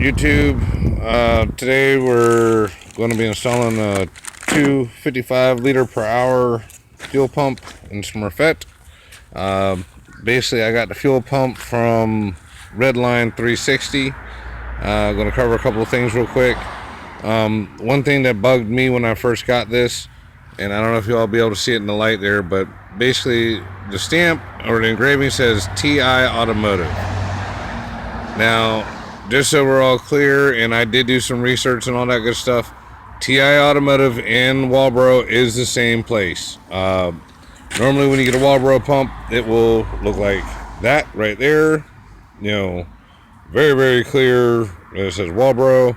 YouTube? Today we're going to be installing a 255 liter per hour fuel pump in some Smurfette. Basically, I got the fuel pump from Redline 360. I'm going to cover a couple of things real quick. One thing that bugged me when I first got this, and I don't know if you'll be able to see it in the light there, but basically the stamp or the engraving says TI Automotive. Now, just so we're all clear, and I did do some research and all that good stuff, TI Automotive and Walbro is the same place. Normally when you get a Walbro pump, it will look like that right there. You know, very, very clear. It says Walbro.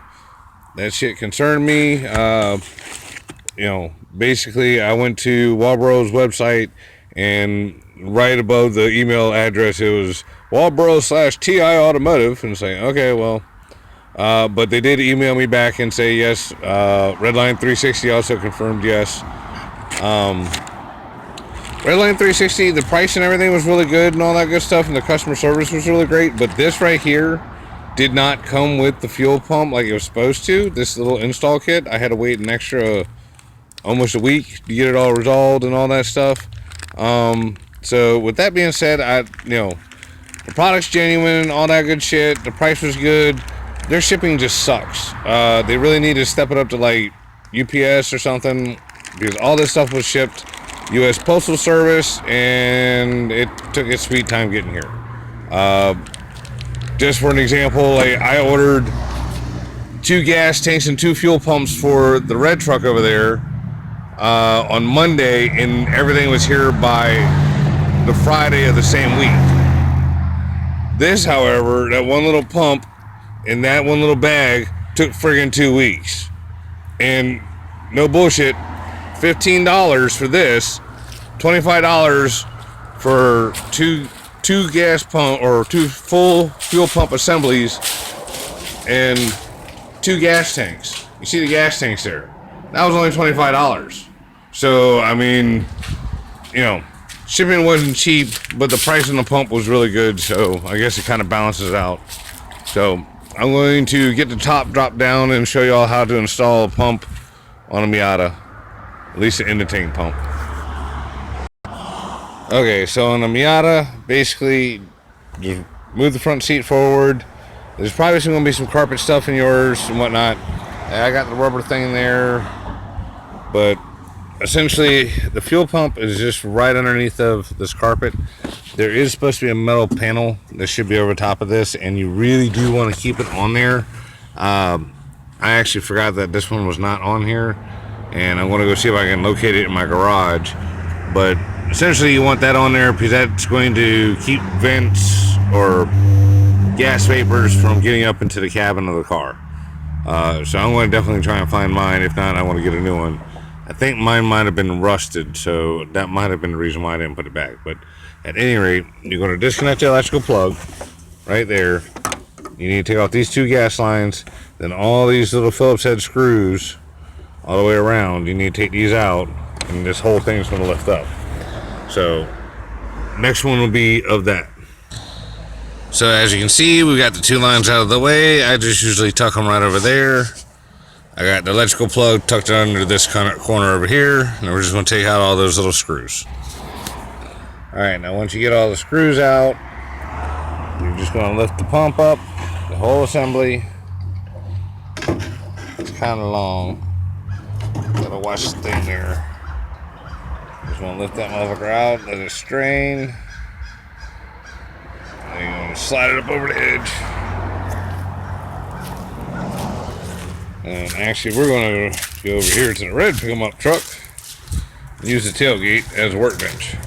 That shit concerned me. You know, basically I went to Walbro's website, and right above the email address it was Walbro/TI Automotive, and it's like, okay, well, but they did email me back and say yes. Redline 360 also confirmed yes. Redline 360, the price and everything was really good and all that good stuff, and the customer service was really great, but this right here did not come with the fuel pump like it was supposed to. This little install kit, I had to wait an extra almost a week to get it all resolved and all that stuff. So with that being said, the product's genuine, all that good shit. The price was good. Their shipping just sucks. They really need to step it up to like UPS or something, because all this stuff was shipped U.S. Postal Service, and it took its sweet time getting here. Just for an example, I ordered 2 gas tanks and 2 fuel pumps for the red truck over there on Monday, and everything was here by the Friday of the same week. This, however, that one little pump in that one little bag took friggin' 2 weeks. And no bullshit, $15 for this, $25 for two gas pump or 2 full fuel pump assemblies and 2 gas tanks. You see the gas tanks there? That was only $25. So, I mean, shipping wasn't cheap, but the price on the pump was really good, so I guess it kind of balances out. So, I'm going to get the top drop down and show you all how to install a pump on a Miata, at least an end-of-tank pump. Okay, so on a Miata, basically, just move the front seat forward. There's probably going to be some carpet stuff in yours and whatnot. I got the rubber thing there, but essentially the fuel pump is just right underneath of this carpet. There is supposed to be a metal panel that should be over top of this, and you really do want to keep it on there. I actually forgot that this one was not on here, and I'm going to go see if I can locate it in my garage. But essentially you want that on there because that's going to keep vents or gas vapors from getting up into the cabin of the car. So I'm going to definitely try and find mine. If not, I want to get a new one. I think mine might have been rusted, so that might have been the reason why I didn't put it back. But at any rate, you're going to disconnect the electrical plug right there. You need to take off these 2 gas lines, then all these little Phillips head screws all the way around. You need to take these out, and this whole thing is going to lift up. So next one will be of that. So as you can see, we got the 2 lines out of the way. I just usually tuck them right over there. I got the electrical plug tucked under this corner over here, and we're just going to take out all those little screws. Alright, now once you get all the screws out, you're just going to lift the pump up, the whole assembly. It's kind of long. Gotta watch the thing there. Just want to lift that motherfucker out, let it strain. And you're going to slide it up over the edge. And actually, we're going to go over here to the red pick-em-up truck and use the tailgate as a workbench.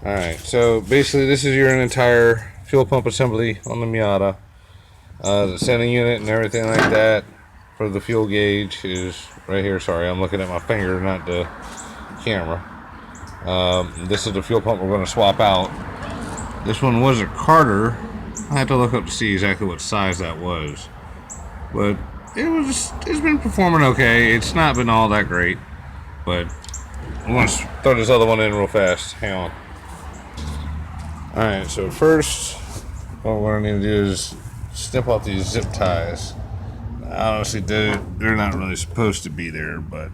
Alright, so basically this is your entire fuel pump assembly on the Miata. The sending unit and everything like that for the fuel gauge is right here. Sorry, I'm looking at my finger, not the camera. This is the fuel pump we're going to swap out. This one was a Carter. I have to look up to see exactly what size that was, but it's been performing okay. It's not been all that great, but I'm gonna throw this other one in real fast. Hang on. Alright, so first, what I need to do is snip off these zip ties. Honestly, they're not really supposed to be there, but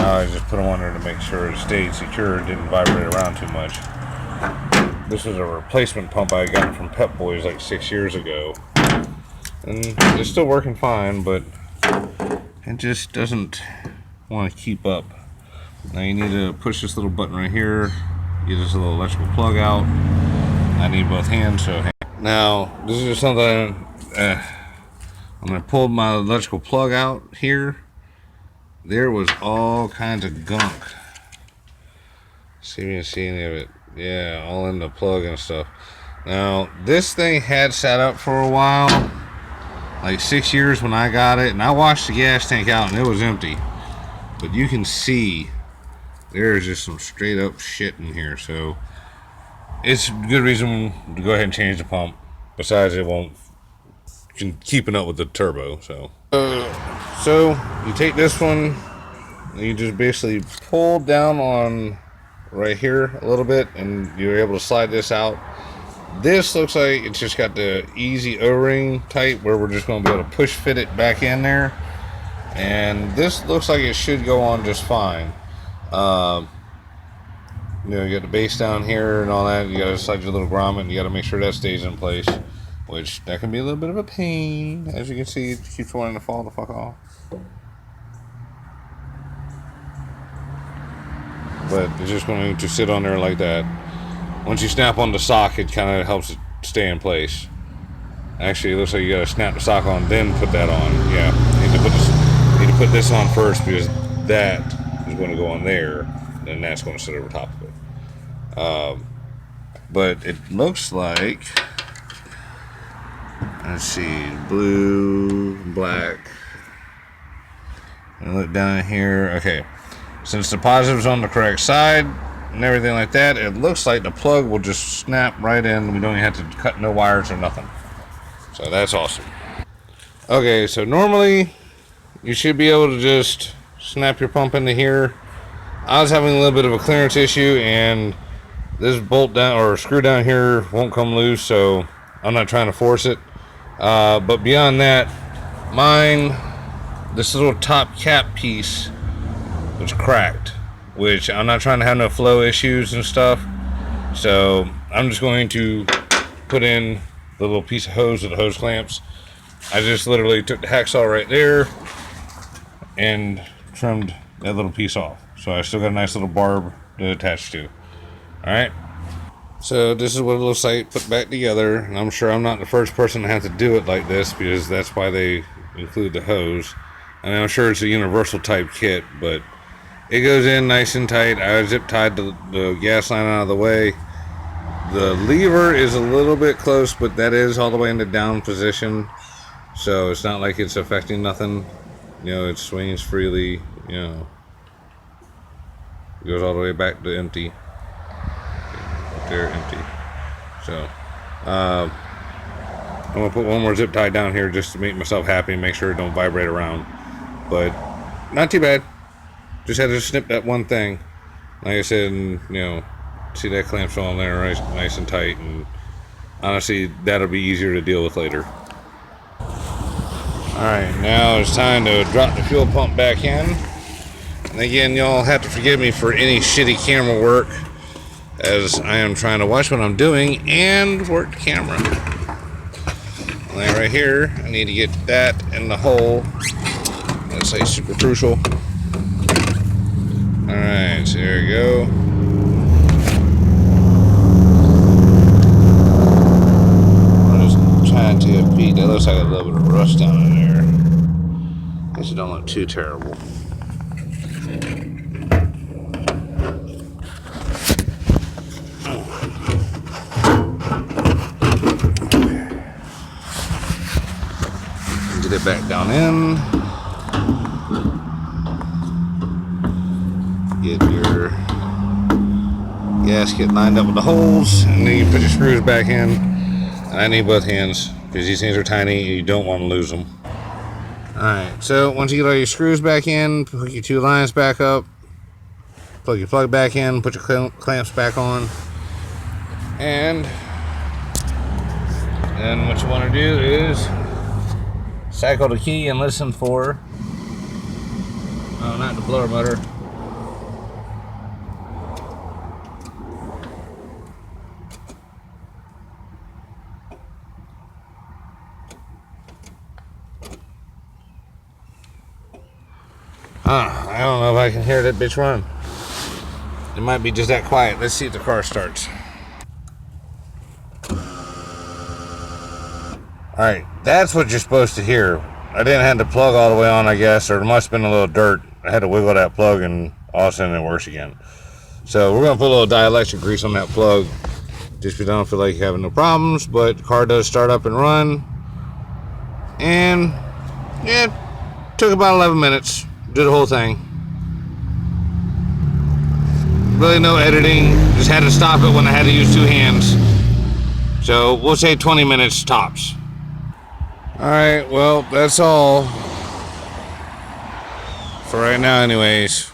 I just put them on there to make sure it stayed secure, didn't vibrate around too much. This was a replacement pump I got from Pep Boys like 6 years ago, and it's still working fine, but it just doesn't want to keep up. Now you need to push this little button right here, get this little electrical plug out. I need both hands, so now this is just something I'm going to pull my electrical plug out here. There was all kinds of gunk. See if you can see any of it. Yeah, all in the plug and stuff. Now, this thing had sat up for a while, like 6 years when I got it, and I washed the gas tank out and it was empty. But you can see there's just some straight up shit in here, so it's a good reason to go ahead and change the pump. Besides, it won't keeping up with the turbo. So you take this one, and you just basically pull down on right here a little bit, and you're able to slide this out. This looks like it's just got the easy O-ring type where we're just going to be able to push fit it back in there, and this looks like it should go on just fine. You know, you got the base down here and all that. You got to slide your little grommet, and you got to make sure that stays in place, which that can be a little bit of a pain. As you can see, it keeps wanting to fall the fuck off. But it's just going to sit on there like that. Once you snap on the sock, it kind of helps it stay in place. Actually, it looks like you got to snap the sock on, then put that on. Yeah, you need to put this on first, because that is going to go on there, and that's going to sit over top of it. But it looks like, let's see, blue, black, and look down here. Okay, since the positive's on the correct side and everything like that, it looks like the plug will just snap right in. We don't even have to cut no wires or nothing, so that's awesome. Okay, so normally you should be able to just snap your pump into here. I was having a little bit of a clearance issue, and this bolt down or screw down here won't come loose, so I'm not trying to force it. But beyond that, this little top cap piece was cracked, which I'm not trying to have no flow issues and stuff, so I'm just going to put in the little piece of hose with the hose clamps. I just literally took the hacksaw right there and trimmed that little piece off, so I still got a nice little barb to attach to. Alright, so this is what it looks like put back together, and I'm sure I'm not the first person to have to do it like this, because that's why they include the hose. I mean, I'm sure it's a universal type kit, but it goes in nice and tight. I zip tied the gas line out of the way. The lever is a little bit close, but that is all the way in the down position, so it's not like it's affecting nothing. You know, it swings freely, you know. It goes all the way back to empty. They're empty. So I'm gonna put one more zip tie down here just to make myself happy and make sure it don't vibrate around, but not too bad. Just had to snip that one thing, like I said, and you know, see that clamp's on there nice and tight, and honestly that'll be easier to deal with later. Alright, now it's time to drop the fuel pump back in, and again, y'all have to forgive me for any shitty camera work, as I am trying to watch what I'm doing and work the camera. Right here, I need to get that in the hole. That's like super crucial. Alright, so there we go. I'm just trying to peek. That looks like a little bit of rust down in there. Guess it don't look too terrible. Get it back down in. Get your gasket lined up with the holes, and then you put your screws back in. And I need both hands because these things are tiny and you don't want to lose them. Alright, so once you get all your screws back in, hook your 2 lines back up, plug your plug back in, put your clamps back on, and then what you want to do is cycle the key and listen for, oh, not the blower motor. I don't know if I can hear that bitch run. It might be just that quiet. Let's see if the car starts. Alright, that's what you're supposed to hear. I didn't have the plug all the way on, I guess, or there must have been a little dirt. I had to wiggle that plug and all of a sudden it works again. So we're going to put a little dielectric grease on that plug. Just so you don't feel like you're having no problems, but the car does start up and run. And yeah, it took about 11 minutes. Did the whole thing. Really no editing. Just had to stop it when I had to use 2 hands. So we'll say 20 minutes tops. Alright, well, that's all for right now anyways.